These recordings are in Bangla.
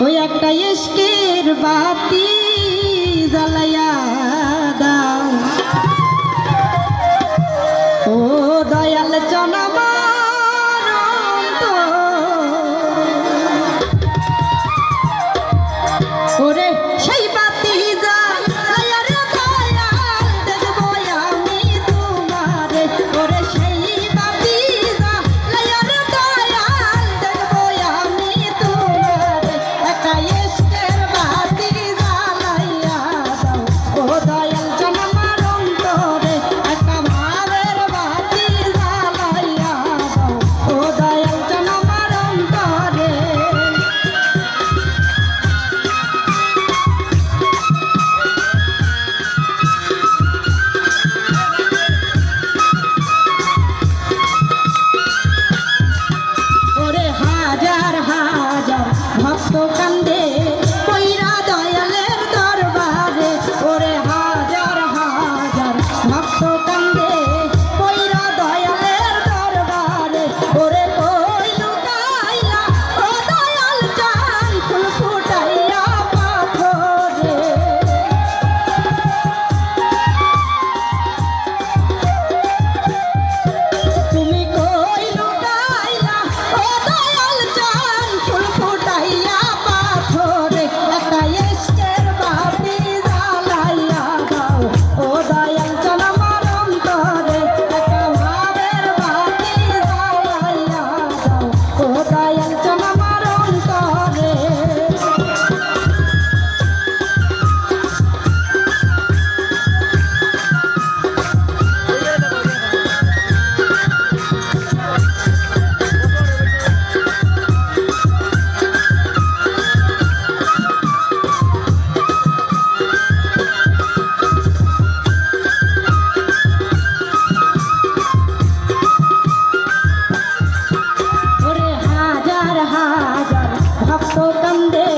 ওই একটা ইশকের বাতি জ্বালাইয়া দাও ও দয়াল জনমার ওরে সেই বাতি জ্বালাইয়া রে দয়াল দেখবো আমি তোমারে ওরে সেই বাতি জ্বালাইয়া রে দয়াল দেখবো আমি তোমারে একা ইশকের বাতি জ্বালাইয়া দাও ও দয়াল জনমার অন্তরে একা ভাবের বাতি জ্বালাইয়া দাও ও দয়াল জনমার অন্তরে ওরে হাজার হাজার ভক্ত কান্দে কইরা দয়ালের দরবারে ওরে হাজার হাজার ভক্ত কান্দে কইরা দয়ালের দরবারে ওরে কই লুকাইলা ও দয়াল চান ফুল ফুটাইয়া পাথরে তুমি কই লুকাইলা ও দয়াল চান ফুল ফুটাইয়া পাথরে একটা ইশকের বাতি জ্বালাইয়া দাও ও দয়াল চান আমার অন্তরে একটা ভাবের বাতি জ্বালাইয়া দাও ও দয়াল চান আমার অন্তরে ওরে হাজার হাজার ভক্ত কান্দে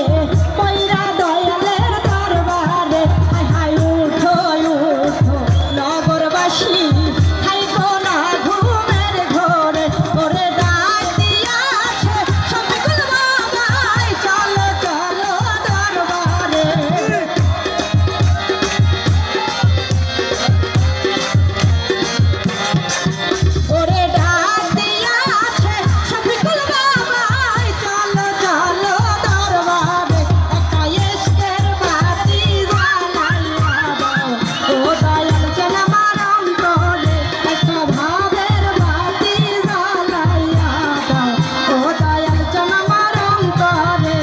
কইরা দয়ালের দরবারে হায় হায় উঠো উঠো নগরবাসী থাইকো না ঘুমের ঘরে ওরে ডাক দিয়াছে শফিকুল বাবাই চলো চলো দরবারে ওরে ডাক দিয়াছে শফিকুল বাবাই চলো চলো দরবারে একটা ইশকের বাতি জ্বালাইয়া দাও ও দয়াল চান আমার অন্তরে একটা ভাবের বাতি জ্বালাইয়া দাও ও দয়াল চান আমার অন্তরে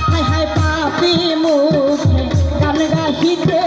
হায় হায় পাপী মুখে গান গাহিতে